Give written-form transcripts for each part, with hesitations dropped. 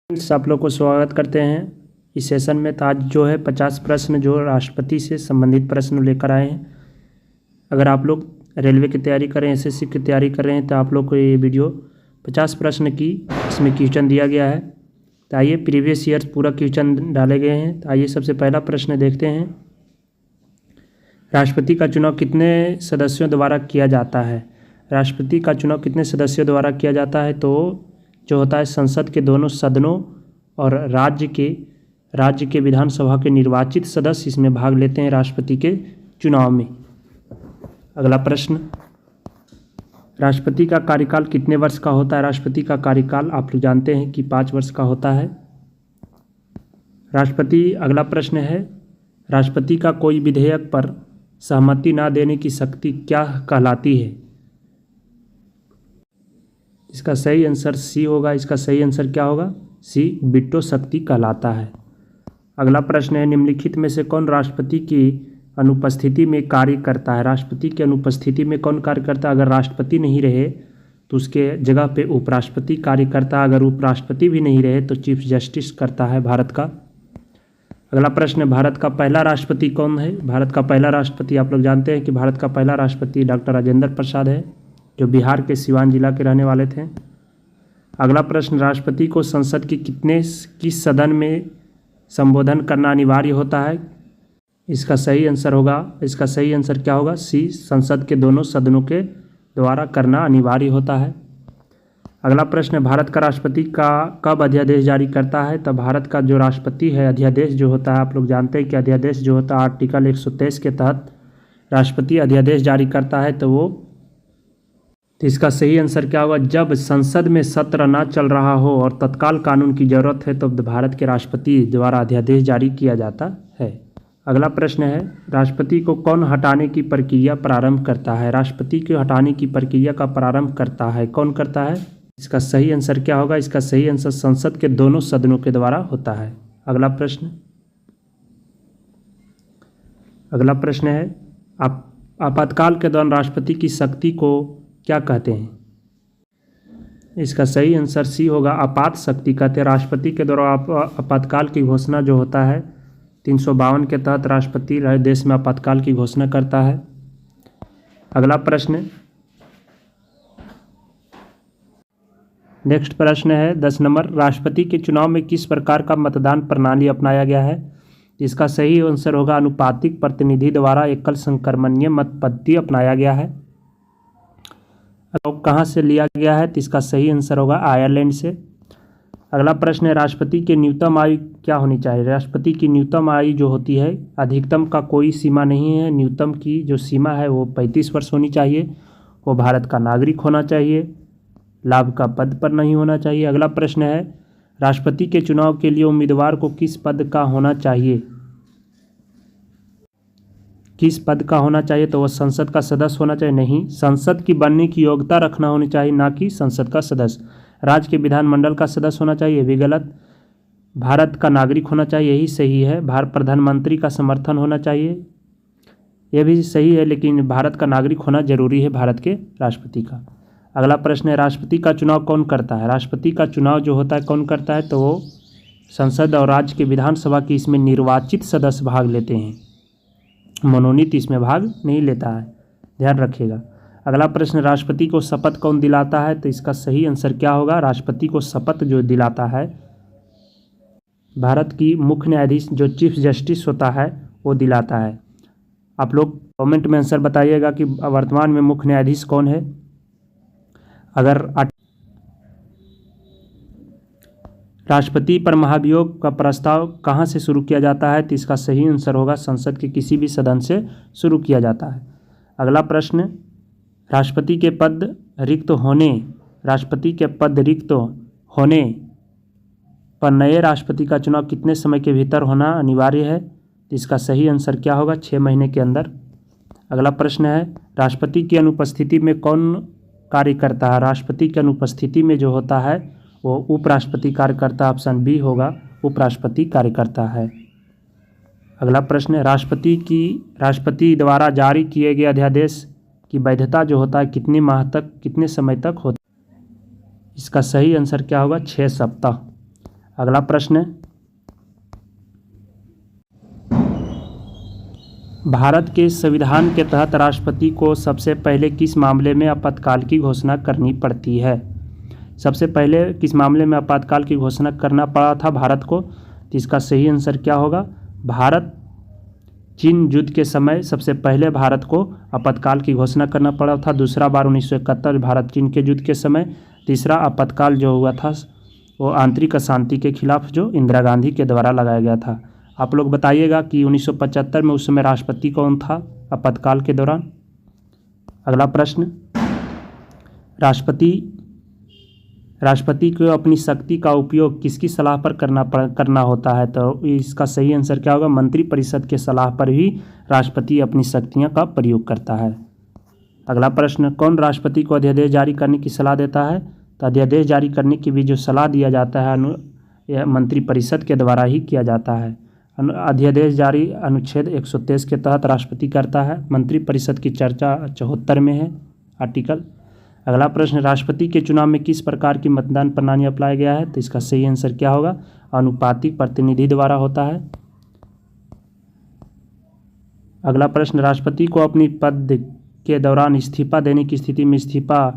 Friends, आप लोग को स्वागत करते हैं इस सेशन में। तो आज जो है 50 प्रश्न जो राष्ट्रपति से संबंधित प्रश्न लेकर आए हैं। अगर आप लोग रेलवे की तैयारी कर रहे हैं, एसएससी की तैयारी कर रहे हैं, तो आप लोग को ये वीडियो 50 प्रश्न की इसमें क्वेश्चन दिया गया है। तो आइए, प्रीवियस ईयर पूरा क्वेश्चन डाले गए हैं। तो आइए सबसे पहला प्रश्न देखते हैं। राष्ट्रपति का चुनाव कितने सदस्यों द्वारा किया जाता है? राष्ट्रपति का चुनाव कितने सदस्यों द्वारा किया जाता है? तो जो होता है संसद के दोनों सदनों और राज्य के विधानसभा के निर्वाचित सदस्य इसमें भाग लेते हैं राष्ट्रपति के चुनाव में। अगला प्रश्न, राष्ट्रपति का कार्यकाल कितने वर्ष का होता है? राष्ट्रपति का कार्यकाल आप लोग जानते हैं कि 5 वर्ष का होता है। अगला प्रश्न है, राष्ट्रपति का कोई विधेयक पर सहमति ना देने की शक्ति क्या कहलाती है? इसका सही आंसर सी होगा। इसका सही आंसर क्या होगा? सी, वीटो शक्ति कहलाता है। अगला प्रश्न है, निम्नलिखित में से कौन राष्ट्रपति की अनुपस्थिति में कार्य करता है? राष्ट्रपति की अनुपस्थिति में कौन कार्य करता है? अगर राष्ट्रपति नहीं रहे तो उसके जगह पे उपराष्ट्रपति कार्य करता है। अगर उपराष्ट्रपति भी नहीं रहे तो चीफ जस्टिस करता है भारत का। अगला प्रश्न है, भारत का पहला राष्ट्रपति कौन है? भारत का पहला राष्ट्रपति आप लोग जानते हैं कि भारत का पहला राष्ट्रपति डॉक्टर राजेंद्र प्रसाद है, जो बिहार के सिवान जिला के रहने वाले थे। अगला प्रश्न, राष्ट्रपति को संसद की किस सदन में संबोधन करना अनिवार्य होता है? इसका सही आंसर क्या होगा? सी, संसद के दोनों सदनों के द्वारा करना अनिवार्य होता है। अगला प्रश्न, भारत का राष्ट्रपति का कब अध्यादेश जारी करता है? तो भारत का जो राष्ट्रपति है, अध्यादेश जो होता है, आप लोग जानते हैं कि अध्यादेश जो होता है आर्टिकल 123 के तहत राष्ट्रपति अध्यादेश जारी करता है। तो इसका सही आंसर क्या होगा? जब संसद में सत्र ना चल रहा हो और तत्काल कानून की जरूरत है तो भारत के राष्ट्रपति द्वारा अध्यादेश जारी किया जाता है। अगला प्रश्न है, राष्ट्रपति को कौन हटाने की प्रक्रिया प्रारंभ करता है? राष्ट्रपति को हटाने की प्रक्रिया का प्रारंभ करता है, कौन करता है? इसका सही आंसर क्या होगा? इसका सही आंसर संसद के दोनों सदनों के द्वारा होता है। अगला प्रश्न है, आपातकाल के दौरान राष्ट्रपति की शक्ति को क्या कहते हैं? इसका सही आंसर सी होगा, आपात शक्ति कहते हैं। राष्ट्रपति के द्वारा आपातकाल की घोषणा जो होता है 352 के तहत राष्ट्रपति देश में आपातकाल की घोषणा करता है। अगला प्रश्न, नेक्स्ट प्रश्न है 10 नंबर, राष्ट्रपति के चुनाव में किस प्रकार का मतदान प्रणाली अपनाया गया है? इसका सही आंसर होगा, अनुपातिक प्रतिनिधि द्वारा एकल संक्रमणीय मत पद्धति अपनाया गया है। तो कहाँ से लिया गया है? तो इसका सही आंसर होगा आयरलैंड से। अगला प्रश्न है, राष्ट्रपति की न्यूनतम आयु क्या होनी चाहिए? राष्ट्रपति की न्यूनतम आयु जो होती है, अधिकतम का कोई सीमा नहीं है, न्यूनतम की जो सीमा है वो 35 वर्ष होनी चाहिए। वो भारत का नागरिक होना चाहिए, लाभ का पद पर नहीं होना चाहिए। अगला प्रश्न है, राष्ट्रपति के चुनाव के लिए उम्मीदवार को किस पद का होना चाहिए? किस पद का होना चाहिए? तो वह संसद का सदस्य होना चाहिए। नहीं, संसद की बनने की योग्यता रखना होनी चाहिए, ना कि संसद का सदस्य। राज्य के विधानमंडल का सदस्य होना चाहिए, ये भी गलत। भारत का नागरिक होना चाहिए, यही सही है। भारत प्रधानमंत्री का समर्थन होना चाहिए, यह भी सही है, लेकिन भारत का नागरिक होना जरूरी है भारत के राष्ट्रपति का। अगला प्रश्न है, राष्ट्रपति का चुनाव कौन करता है? राष्ट्रपति का चुनाव जो होता है कौन करता है? तो वो संसद और राज्य के विधानसभा की इसमें निर्वाचित सदस्य भाग लेते हैं, मनोनीत इसमें भाग नहीं लेता है, ध्यान रखिएगा। अगला प्रश्न, राष्ट्रपति को शपथ कौन दिलाता है? तो इसका सही आंसर क्या होगा? राष्ट्रपति को शपथ जो दिलाता है भारत की मुख्य न्यायाधीश जो चीफ जस्टिस होता है वो दिलाता है। आप लोग कमेंट में आंसर बताइएगा कि वर्तमान में मुख्य न्यायाधीश कौन है। अगर राष्ट्रपति पर महाभियोग का प्रस्ताव कहाँ से शुरू किया जाता है? तो इसका सही आंसर होगा, संसद के किसी भी सदन से शुरू किया जाता है। अगला प्रश्न, राष्ट्रपति के पद रिक्त होने पर नए राष्ट्रपति का चुनाव कितने समय के भीतर होना अनिवार्य है? तो इसका सही आंसर क्या होगा? 6 महीने के अंदर। अगला प्रश्न है, राष्ट्रपति की अनुपस्थिति में कौन कार्य करता है? राष्ट्रपति की अनुपस्थिति में जो होता है वो उपराष्ट्रपति कार्य करता है। ऑप्शन बी होगा, उपराष्ट्रपति कार्य करता है। अगला प्रश्न है, राष्ट्रपति द्वारा जारी किए गए अध्यादेश की वैधता जो होता है कितने समय तक होता है? इसका सही आंसर क्या होगा? 6 सप्ताह। अगला प्रश्न, भारत के संविधान के तहत राष्ट्रपति को सबसे पहले किस मामले में आपातकाल की घोषणा करनी पड़ती है? सबसे पहले किस मामले में आपातकाल की घोषणा करना पड़ा था भारत को? तो इसका सही आंसर क्या होगा? भारत चीन युद्ध के समय सबसे पहले भारत को आपातकाल की घोषणा करना पड़ा था। दूसरा बार 1971 भारत चीन के युद्ध के समय। तीसरा आपातकाल जो हुआ था वो आंतरिक अशांति के खिलाफ जो इंदिरा गांधी के द्वारा लगाया गया था। आप लोग बताइएगा कि 1975 में उस समय राष्ट्रपति कौन था आपातकाल के दौरान? अगला प्रश्न, राष्ट्रपति को अपनी शक्ति का उपयोग किसकी सलाह पर करना होता है? तो इसका सही आंसर क्या होगा? मंत्रिपरिषद के सलाह पर ही राष्ट्रपति अपनी शक्तियां का प्रयोग करता है। अगला प्रश्न, कौन राष्ट्रपति को अध्यादेश जारी करने की सलाह देता है? तो अध्यादेश जारी करने की भी जो सलाह दिया जाता है मंत्रिपरिषद के द्वारा ही किया जाता है। अध्यादेश जारी अनुच्छेद 123 के तहत राष्ट्रपति करता है। मंत्रिपरिषद की चर्चा 74 में है आर्टिकल। अगला प्रश्न, राष्ट्रपति के चुनाव में किस प्रकार की मतदान प्रणाली अपनाया गया है? तो इसका सही आंसर क्या होगा? आनुपातिक प्रतिनिधि द्वारा होता है। अगला प्रश्न, राष्ट्रपति को अपनी पद के दौरान इस्तीफा देने की स्थिति में इस्तीफा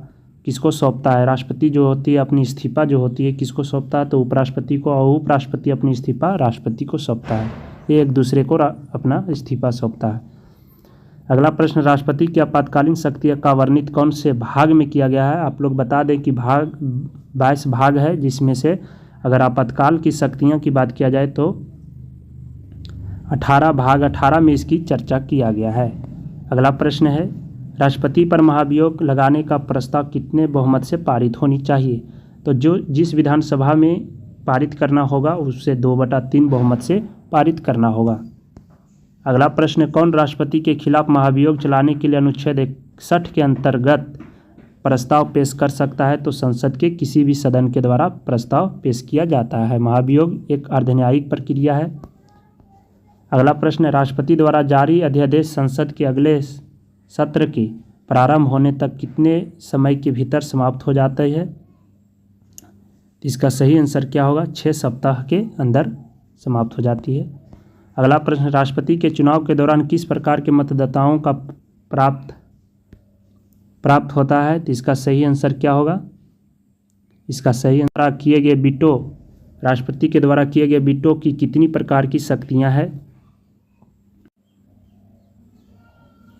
किसको सौंपता है? राष्ट्रपति जो होती है अपनी इस्तीफा जो होती है किसको सौंपता है? तो उपराष्ट्रपति को, और उपराष्ट्रपति अपनी इस्तीफा राष्ट्रपति को सौंपता है। ये एक दूसरे को अपना इस्तीफा सौंपता है। अगला प्रश्न, राष्ट्रपति की आपातकालीन शक्तियाँ का वर्णित कौन से भाग में किया गया है? आप लोग बता दें कि 22 भाग है, जिसमें से अगर आपातकाल की शक्तियाँ की बात किया जाए तो 18 में इसकी चर्चा किया गया है। अगला प्रश्न है, राष्ट्रपति पर महाभियोग लगाने का प्रस्ताव कितने बहुमत से पारित होनी चाहिए? तो जिस विधानसभा में पारित करना होगा उससे 2/3 बहुमत से पारित करना होगा। अगला प्रश्न, कौन राष्ट्रपति के खिलाफ महाभियोग चलाने के लिए अनुच्छेद 61 के अंतर्गत प्रस्ताव पेश कर सकता है? तो संसद के किसी भी सदन के द्वारा प्रस्ताव पेश किया जाता है। महाभियोग एक अर्धन्यायिक प्रक्रिया है। अगला प्रश्न, राष्ट्रपति द्वारा जारी अध्यादेश संसद के अगले सत्र के प्रारंभ होने तक कितने समय के भीतर समाप्त हो जाता है? इसका सही आंसर क्या होगा? 6 सप्ताह के अंदर समाप्त हो जाती है। अगला प्रश्न, राष्ट्रपति के चुनाव के दौरान किस प्रकार के मतदाताओं का प्राप्त होता है? तो इसका सही आंसर क्या होगा? इसका सही आंसर किए गए वीटो, राष्ट्रपति के द्वारा किए गए वीटो की कितनी प्रकार की शक्तियां हैं?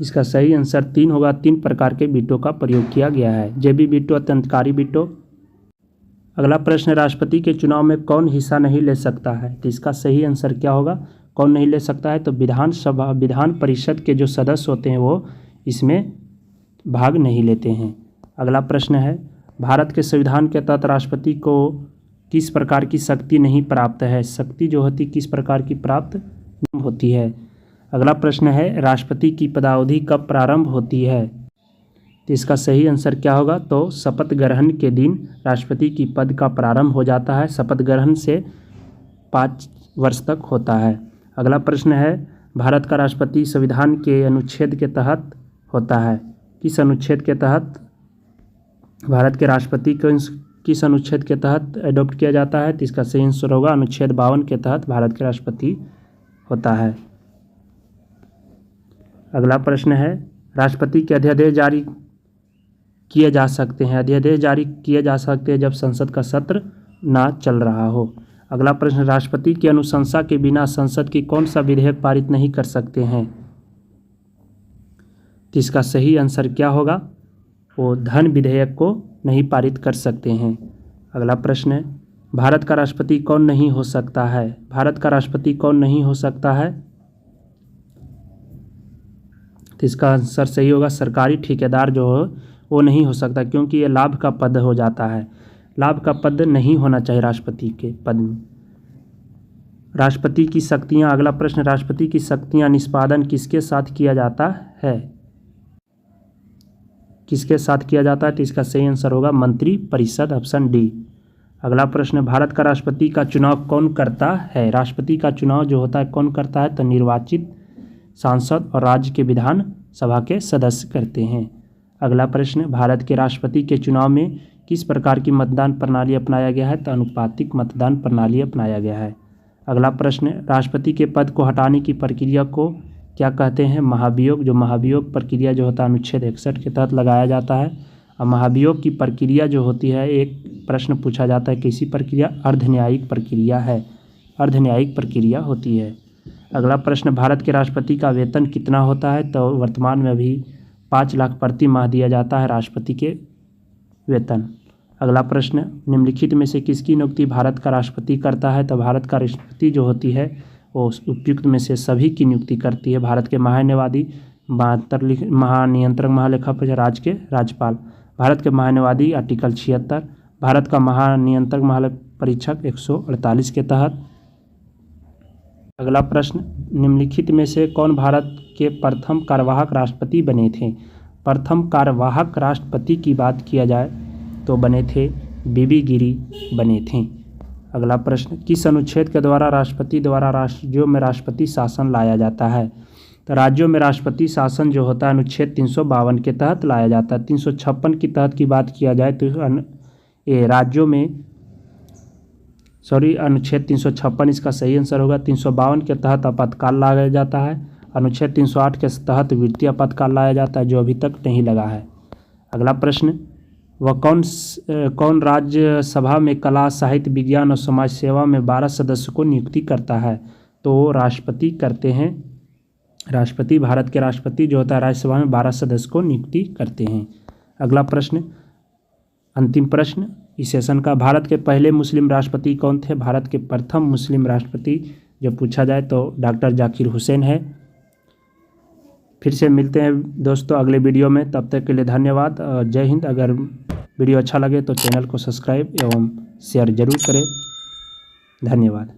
इसका सही आंसर 3 होगा। 3 प्रकार के वीटो का प्रयोग किया गया है। जेबी वीटो, अत्यंतकारी वीटो। अगला प्रश्न, राष्ट्रपति के चुनाव में कौन हिस्सा नहीं ले सकता है? तो इसका सही आंसर क्या होगा? कौन नहीं ले सकता है? तो विधान परिषद के जो सदस्य होते हैं वो इसमें भाग नहीं लेते हैं। अगला प्रश्न है, भारत के संविधान के तहत राष्ट्रपति को किस प्रकार की शक्ति नहीं प्राप्त है? शक्ति जो होती किस प्रकार की प्राप्त होती है? अगला प्रश्न है, राष्ट्रपति की पदावधि कब प्रारंभ होती है? तो इसका सही आंसर क्या होगा? तो शपथ ग्रहण के दिन राष्ट्रपति की पद का प्रारंभ हो जाता है। शपथ ग्रहण से 5 वर्ष तक होता है। अगला प्रश्न है, भारत का राष्ट्रपति संविधान के अनुच्छेद के तहत होता है। किस अनुच्छेद के तहत भारत के राष्ट्रपति को किस अनुच्छेद के तहत एडॉप्ट किया जाता है? तो इसका सही आंसर होगा अनुच्छेद 52 के तहत भारत के राष्ट्रपति होता है। अगला प्रश्न है, राष्ट्रपति के अध्यादेश जारी किए जा सकते हैं। अध्यादेश जारी किए जा सकते हैं जब संसद का सत्र ना चल रहा हो। अगला प्रश्न, राष्ट्रपति की अनुशंसा के बिना संसद की कौन सा विधेयक पारित नहीं कर सकते हैं? तो इसका सही आंसर क्या होगा? वो धन विधेयक को नहीं पारित कर सकते हैं। अगला प्रश्न है, भारत का राष्ट्रपति कौन नहीं हो सकता है? भारत का राष्ट्रपति कौन नहीं हो सकता है? तो इसका आंसर सही होगा सरकारी ठेकेदार जो हो वो नहीं हो सकता, क्योंकि ये लाभ का पद हो जाता है। लाभ का पद नहीं होना चाहिए राष्ट्रपति के पद में। राष्ट्रपति की शक्तियाँ, अगला प्रश्न, राष्ट्रपति की शक्तियाँ निष्पादन किसके साथ किया जाता है? किसके साथ किया जाता है? तो इसका सही आंसर होगा मंत्रिपरिषद, ऑप्शन डी। अगला प्रश्न, भारत का राष्ट्रपति का चुनाव कौन करता है? राष्ट्रपति का चुनाव जो होता है कौन करता है? तो निर्वाचित सांसद और राज्य के विधान सभा के सदस्य करते हैं। अगला प्रश्न, भारत के राष्ट्रपति के चुनाव में किस प्रकार की मतदान प्रणाली अपनाया गया है? तो अनुपातिक मतदान प्रणाली अपनाया गया है। अगला प्रश्न, राष्ट्रपति के पद को हटाने की प्रक्रिया को क्या कहते हैं? महाभियोग। जो महाभियोग प्रक्रिया जो होता है अनुच्छेद 61 के तहत लगाया जाता है। और महाभियोग की प्रक्रिया जो होती है, एक प्रश्न पूछा जाता है कैसी प्रक्रिया? अर्धन्यायिक प्रक्रिया है, अर्धन्यायिक प्रक्रिया होती है। अगला प्रश्न, भारत के राष्ट्रपति का वेतन कितना होता है? तो वर्तमान में अभी 5 लाख प्रति माह दिया जाता है राष्ट्रपति के वेतन। अगला प्रश्न, निम्नलिखित में से किसकी नियुक्ति भारत का राष्ट्रपति करता है? तो भारत का राष्ट्रपति जो होती है वो उपयुक्त में से सभी की नियुक्ति करती है। भारत के महान्यायवादी, महानियंत्रक, महालेखा परीक्षक, राज्य के राज्यपाल। भारत के महान्यायवादी आर्टिकल 76, भारत का महानियंत्रक महापरीक्षक 148 के तहत। अगला प्रश्न, निम्नलिखित में से कौन भारत के प्रथम कार्यवाहक राष्ट्रपति बने थे? प्रथम कार्यवाहक राष्ट्रपति की बात किया जाए तो बने थे बीबी गिरी बने थे। अगला प्रश्न, किस अनुच्छेद के द्वारा राष्ट्रपति द्वारा राज्यों में राष्ट्रपति शासन लाया जाता है? तो राज्यों में राष्ट्रपति शासन जो होता है अनुच्छेद 352 के तहत लाया जाता है। 356 के तहत की बात किया जाए तो ये राज्यों में अनुच्छेद 356 इसका सही आंसर होगा। 352 के तहत आपातकाल लाया जाता है। अनुच्छेद 308 के तहत वित्तीय आपातकाल लाया जाता है, जो अभी तक नहीं लगा है। अगला प्रश्न, वह कौन राज्यसभा में कला, साहित्य, विज्ञान और समाज सेवा में 12 सदस्यों को नियुक्ति करता है? तो राष्ट्रपति करते हैं। राष्ट्रपति, भारत के राष्ट्रपति जो होता है राज्यसभा में 12 सदस्य को नियुक्ति करते हैं। अगला प्रश्न, अंतिम प्रश्न इस सेशन का, भारत के पहले मुस्लिम राष्ट्रपति कौन थे? भारत के प्रथम मुस्लिम राष्ट्रपति जब पूछा जाए तो डॉक्टर जाकिर हुसैन है। फिर से मिलते हैं दोस्तों अगले वीडियो में, तब तक के लिए धन्यवाद। जय हिंद। अगर वीडियो अच्छा लगे तो चैनल को सब्सक्राइब एवं शेयर जरूर करें। धन्यवाद।